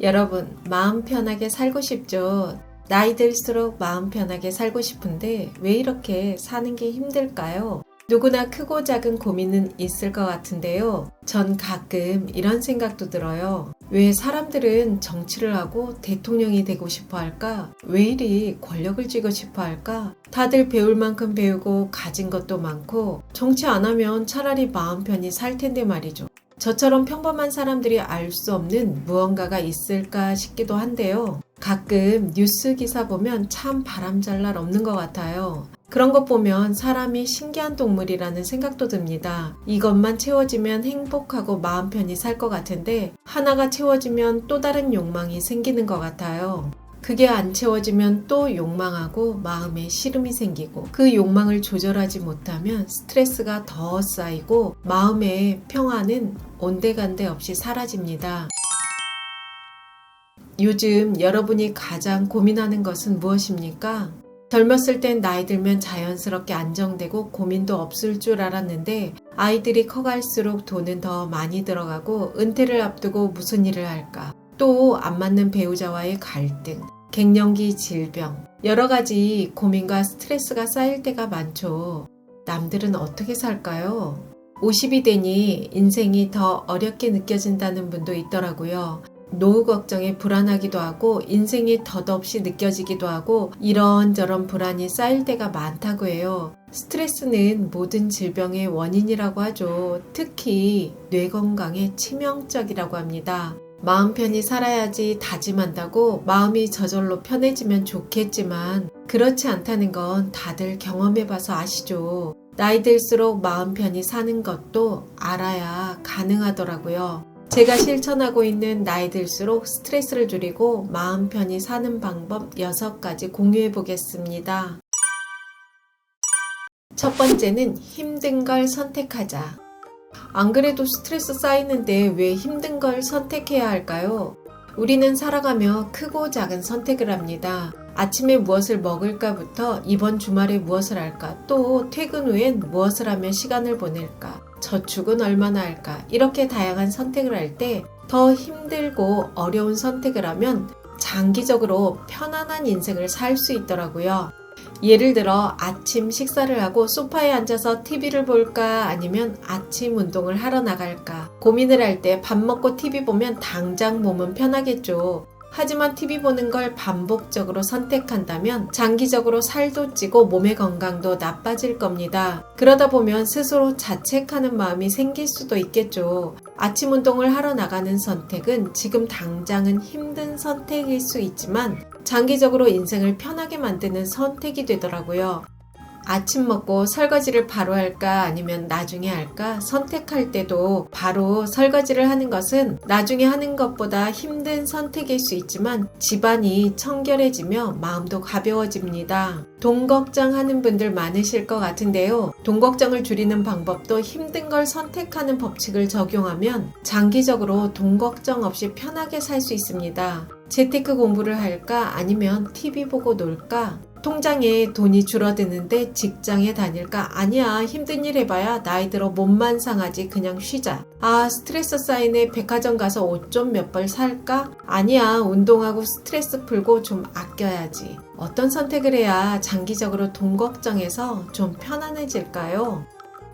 여러분, 마음 편하게 살고 싶죠? 나이 들수록 마음 편하게 살고 싶은데 왜 이렇게 사는 게 힘들까요? 누구나 크고 작은 고민은 있을 것 같은데요. 전 가끔 이런 생각도 들어요. 왜 사람들은 정치를 하고 대통령이 되고 싶어 할까? 왜 이리 권력을 쥐고 싶어 할까? 다들 배울 만큼 배우고 가진 것도 많고 정치 안 하면 차라리 마음 편히 살 텐데 말이죠. 저처럼 평범한 사람들이 알 수 없는 무언가가 있을까 싶기도 한데요. 가끔 뉴스 기사 보면 참 바람잘날 없는 것 같아요. 그런 것 보면 사람이 신기한 동물이라는 생각도 듭니다. 이것만 채워지면 행복하고 마음 편히 살 것 같은데 하나가 채워지면 또 다른 욕망이 생기는 것 같아요. 그게 안 채워지면 또 욕망하고 마음에 시름이 생기고 그 욕망을 조절하지 못하면 스트레스가 더 쌓이고 마음의 평화는 온데간데 없이 사라집니다. 요즘 여러분이 가장 고민하는 것은 무엇입니까? 젊었을 땐 나이 들면 자연스럽게 안정되고 고민도 없을 줄 알았는데 아이들이 커갈수록 돈은 더 많이 들어가고 은퇴를 앞두고 무슨 일을 할까? 또 안 맞는 배우자와의 갈등, 갱년기 질병, 여러 가지 고민과 스트레스가 쌓일 때가 많죠. 남들은 어떻게 살까요? 50이 되니 인생이 더 어렵게 느껴진다는 분도 있더라고요. 노후 걱정에 불안하기도 하고 인생이 덧없이 느껴지기도 하고 이런저런 불안이 쌓일 때가 많다고 해요. 스트레스는 모든 질병의 원인이라고 하죠. 특히 뇌 건강에 치명적이라고 합니다. 마음 편히 살아야지 다짐한다고 마음이 저절로 편해지면 좋겠지만 그렇지 않다는 건 다들 경험해봐서 아시죠. 나이 들수록 마음 편히 사는 것도 알아야 가능하더라고요. 제가 실천하고 있는 나이 들수록 스트레스를 줄이고 마음 편히 사는 방법 6가지 공유해 보겠습니다. 첫 번째는 힘든 걸 선택하자. 안 그래도 스트레스 쌓이는데 왜 힘든 걸 선택해야 할까요? 우리는 살아가며 크고 작은 선택을 합니다. 아침에 무엇을 먹을까부터 이번 주말에 무엇을 할까, 또 퇴근 후엔 무엇을 하며 시간을 보낼까, 저축은 얼마나 할까, 이렇게 다양한 선택을 할 때 더 힘들고 어려운 선택을 하면 장기적으로 편안한 인생을 살 수 있더라고요. 예를 들어 아침 식사를 하고 소파에 앉아서 TV를 볼까 아니면 아침 운동을 하러 나갈까 고민을 할 때 밥 먹고 TV 보면 당장 몸은 편하겠죠. 하지만 TV 보는 걸 반복적으로 선택한다면 장기적으로 살도 찌고 몸의 건강도 나빠질 겁니다. 그러다 보면 스스로 자책하는 마음이 생길 수도 있겠죠. 아침 운동을 하러 나가는 선택은 지금 당장은 힘든 선택일 수 있지만 장기적으로 인생을 편하게 만드는 선택이 되더라고요. 아침 먹고 설거지를 바로 할까 아니면 나중에 할까 선택할 때도 바로 설거지를 하는 것은 나중에 하는 것보다 힘든 선택일 수 있지만 집안이 청결해지며 마음도 가벼워집니다. 돈 걱정하는 분들 많으실 것 같은데요. 돈 걱정을 줄이는 방법도 힘든 걸 선택하는 법칙을 적용하면 장기적으로 돈 걱정 없이 편하게 살 수 있습니다. 재테크 공부를 할까 아니면 TV 보고 놀까? 통장에 돈이 줄어드는데 직장에 다닐까? 아니야, 힘든 일 해봐야 나이 들어 몸만 상하지, 그냥 쉬자. 아, 스트레스 쌓이네, 백화점 가서 옷 좀 몇 벌 살까? 아니야, 운동하고 스트레스 풀고 좀 아껴야지. 어떤 선택을 해야 장기적으로 돈 걱정에서 좀 편안해질까요?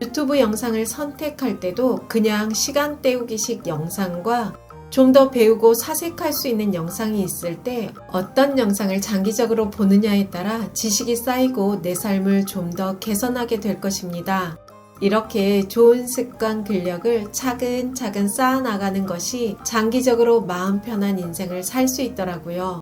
유튜브 영상을 선택할 때도 그냥 시간 때우기식 영상과 좀 더 배우고 사색할 수 있는 영상이 있을 때 어떤 영상을 장기적으로 보느냐에 따라 지식이 쌓이고 내 삶을 좀 더 개선하게 될 것입니다. 이렇게 좋은 습관 근력을 차근차근 쌓아나가는 것이 장기적으로 마음 편한 인생을 살 수 있더라고요.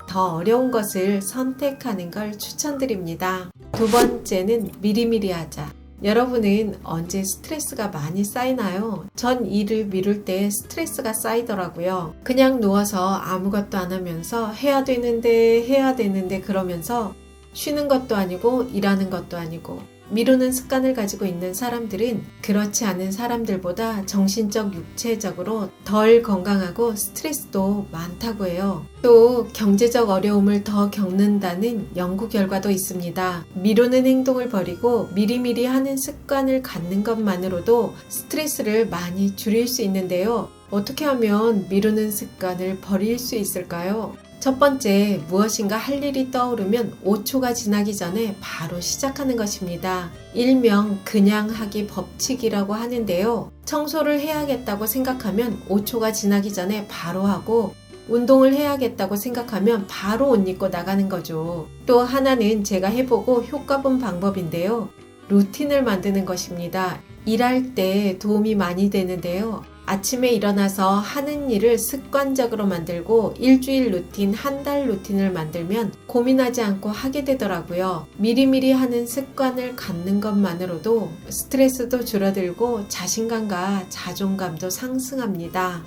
더 어려운 것을 선택하는 걸 추천드립니다. 두 번째는 미리미리 하자. 여러분은 언제 스트레스가 많이 쌓이나요? 전 일을 미룰 때 스트레스가 쌓이더라고요. 그냥 누워서 아무것도 안 하면서 해야 되는데 그러면서 쉬는 것도 아니고 일하는 것도 아니고 미루는 습관을 가지고 있는 사람들은 그렇지 않은 사람들보다 정신적, 육체적으로 덜 건강하고 스트레스도 많다고 해요. 또 경제적 어려움을 더 겪는다는 연구 결과도 있습니다. 미루는 행동을 버리고 미리미리 하는 습관을 갖는 것만으로도 스트레스를 많이 줄일 수 있는데요. 어떻게 하면 미루는 습관을 버릴 수 있을까요? 첫 번째, 무엇인가 할 일이 떠오르면 5초가 지나기 전에 바로 시작하는 것입니다. 일명 그냥 하기 법칙이라고 하는데요. 청소를 해야겠다고 생각하면 5초가 지나기 전에 바로 하고, 운동을 해야겠다고 생각하면 바로 옷 입고 나가는 거죠. 또 하나는 제가 해보고 효과 본 방법인데요. 루틴을 만드는 것입니다. 일할 때 도움이 많이 되는데요. 아침에 일어나서 하는 일을 습관적으로 만들고 일주일 루틴, 한 달 루틴을 만들면 고민하지 않고 하게 되더라고요. 미리미리 하는 습관을 갖는 것만으로도 스트레스도 줄어들고 자신감과 자존감도 상승합니다.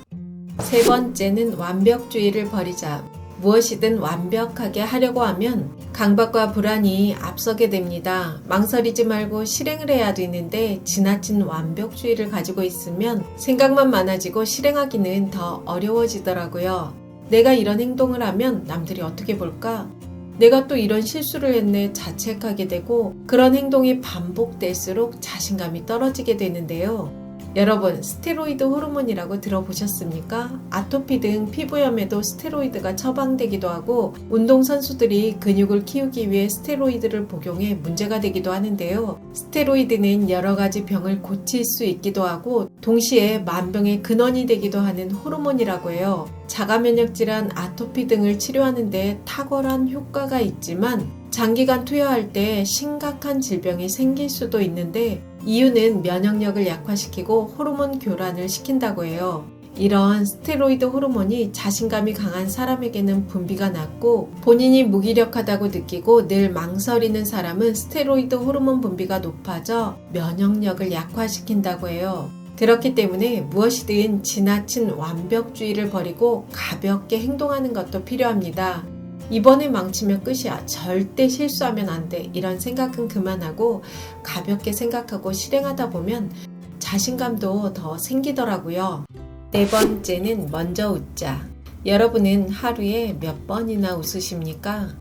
세 번째는 완벽주의를 버리자. 무엇이든 완벽하게 하려고 하면 강박과 불안이 앞서게 됩니다. 망설이지 말고 실행을 해야 되는데 지나친 완벽주의를 가지고 있으면 생각만 많아지고 실행하기는 더 어려워지더라고요. 내가 이런 행동을 하면 남들이 어떻게 볼까? 내가 또 이런 실수를 했네 자책하게 되고 그런 행동이 반복될수록 자신감이 떨어지게 되는데요. 여러분, 스테로이드 호르몬이라고 들어보셨습니까? 아토피 등 피부염에도 스테로이드가 처방되기도 하고 운동선수들이 근육을 키우기 위해 스테로이드를 복용해 문제가 되기도 하는데요. 스테로이드는 여러 가지 병을 고칠 수 있기도 하고 동시에 만병의 근원이 되기도 하는 호르몬이라고 해요. 자가면역 질환, 아토피 등을 치료하는 데 탁월한 효과가 있지만 장기간 투여할 때 심각한 질병이 생길 수도 있는데 이유는 면역력을 약화시키고 호르몬 교란을 시킨다고 해요. 이런 스테로이드 호르몬이 자신감이 강한 사람에게는 분비가 낮고 본인이 무기력하다고 느끼고 늘 망설이는 사람은 스테로이드 호르몬 분비가 높아져 면역력을 약화시킨다고 해요. 그렇기 때문에 무엇이든 지나친 완벽주의를 버리고 가볍게 행동하는 것도 필요합니다. 이번에 망치면 끝이야. 절대 실수하면 안 돼. 이런 생각은 그만하고 가볍게 생각하고 실행하다 보면 자신감도 더 생기더라고요. 네 번째는 먼저 웃자. 여러분은 하루에 몇 번이나 웃으십니까?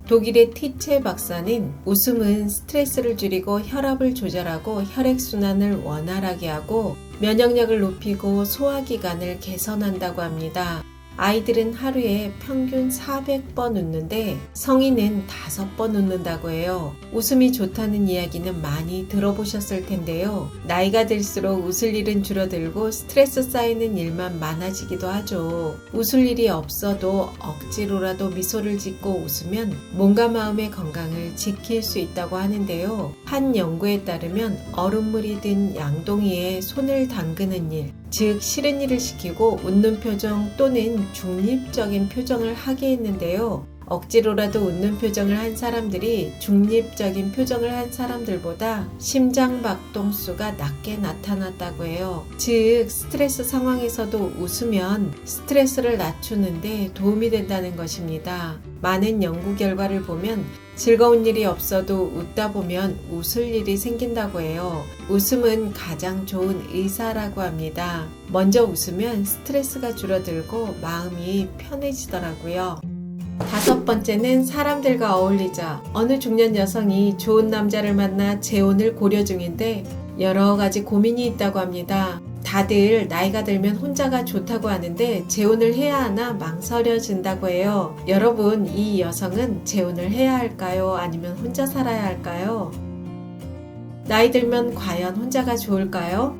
독일의 티체 박사는 웃음은 스트레스를 줄이고 혈압을 조절하고 혈액순환을 원활하게 하고 면역력을 높이고 소화기관을 개선한다고 합니다. 아이들은 하루에 평균 400번 웃는데 성인은 5번 웃는다고 해요. 웃음이 좋다는 이야기는 많이 들어보셨을 텐데요. 나이가 들수록 웃을 일은 줄어들고 스트레스 쌓이는 일만 많아지기도 하죠. 웃을 일이 없어도 억지로라도 미소를 짓고 웃으면 몸과 마음의 건강을 지킬 수 있다고 하는데요. 한 연구에 따르면 얼음물이 든 양동이에 손을 담그는 일, 즉 싫은 일을 시키고 웃는 표정 또는 중립적인 표정을 하게 했는데요. 억지로라도 웃는 표정을 한 사람들이 중립적인 표정을 한 사람들보다 심장박동수가 낮게 나타났다고 해요. 즉 스트레스 상황에서도 웃으면 스트레스를 낮추는데 도움이 된다는 것입니다. 많은 연구 결과를 보면 즐거운 일이 없어도 웃다 보면 웃을 일이 생긴다고 해요. 웃음은 가장 좋은 의사라고 합니다. 먼저 웃으면 스트레스가 줄어들고 마음이 편해지더라고요. 다섯 번째는 사람들과 어울리자. 어느 중년 여성이 좋은 남자를 만나 재혼을 고려 중인데 여러 가지 고민이 있다고 합니다. 다들 나이가 들면 혼자가 좋다고 하는데 재혼을 해야 하나 망설여진다고 해요. 여러분, 이 여성은 재혼을 해야 할까요? 아니면 혼자 살아야 할까요? 나이 들면 과연 혼자가 좋을까요?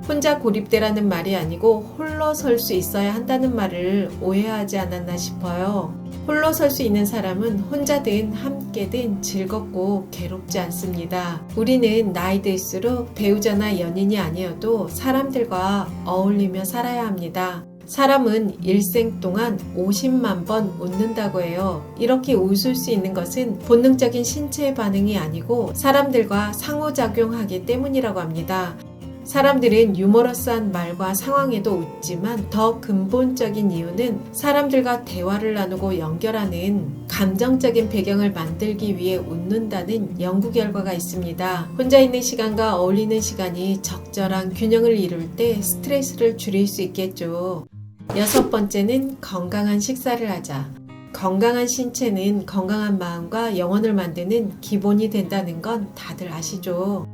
혼자 고립되라는 말이 아니고 홀로 설 수 있어야 한다는 말을 오해하지 않았나 싶어요. 홀로 설 수 있는 사람은 혼자든 함께든 즐겁고 괴롭지 않습니다. 우리는 나이 들수록 배우자나 연인이 아니어도 사람들과 어울리며 살아야 합니다. 사람은 일생 동안 50만 번 웃는다고 해요. 이렇게 웃을 수 있는 것은 본능적인 신체 반응이 아니고 사람들과 상호작용하기 때문이라고 합니다. 사람들은 유머러스한 말과 상황에도 웃지만 더 근본적인 이유는 사람들과 대화를 나누고 연결하는 감정적인 배경을 만들기 위해 웃는다는 연구 결과가 있습니다. 혼자 있는 시간과 어울리는 시간이 적절한 균형을 이룰 때 스트레스를 줄일 수 있겠죠. 6번째는 건강한 식사를 하자. 건강한 신체는 건강한 마음과 영혼을 만드는 기본이 된다는 건 다들 아시죠?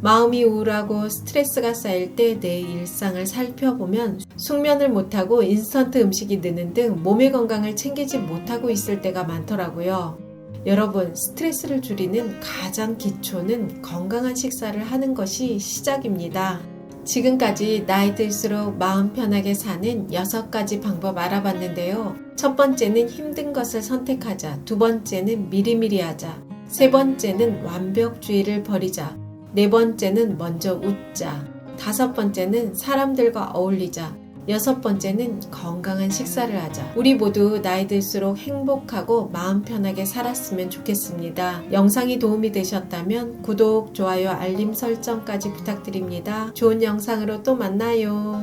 마음이 우울하고 스트레스가 쌓일 때 내 일상을 살펴보면 숙면을 못하고 인스턴트 음식이 느는 등 몸의 건강을 챙기지 못하고 있을 때가 많더라고요. 여러분, 스트레스를 줄이는 가장 기초는 건강한 식사를 하는 것이 시작입니다. 지금까지 나이 들수록 마음 편하게 사는 6가지 방법 알아봤는데요. 첫 번째는 힘든 것을 선택하자. 두 번째는 미리미리 하자. 세 번째는 완벽주의를 버리자. 네 번째는 먼저 웃자. 5번째는 사람들과 어울리자. 6번째는 건강한 식사를 하자. 우리 모두 나이 들수록 행복하고 마음 편하게 살았으면 좋겠습니다. 영상이 도움이 되셨다면 구독, 좋아요, 알림 설정까지 부탁드립니다. 좋은 영상으로 또 만나요.